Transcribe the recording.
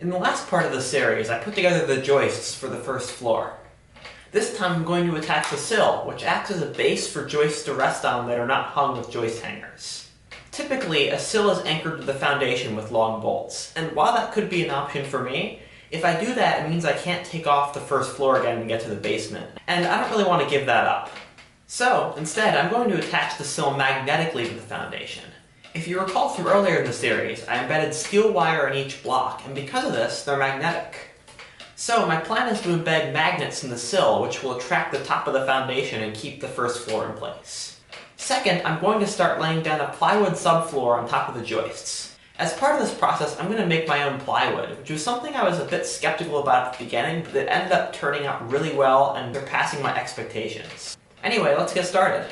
In the last part of the series, I put together the joists for the first floor. This time I'm going to attach the sill, which acts as a base for joists to rest on that are not hung with joist hangers. Typically, a sill is anchored to the foundation with long bolts, and while that could be an option for me, if I do that, it means I can't take off the first floor again to get to the basement, and I don't really want to give that up. So, instead, I'm going to attach the sill magnetically to the foundation. If you recall from earlier in the series, I embedded steel wire in each block, and because of this, they're magnetic. So my plan is to embed magnets in the sill, which will attract the top of the foundation and keep the first floor in place. Second, I'm going to start laying down a plywood subfloor on top of the joists. As part of this process, I'm going to make my own plywood, which was something I was a bit skeptical about at the beginning, but it ended up turning out really well and surpassing my expectations. Anyway, let's get started.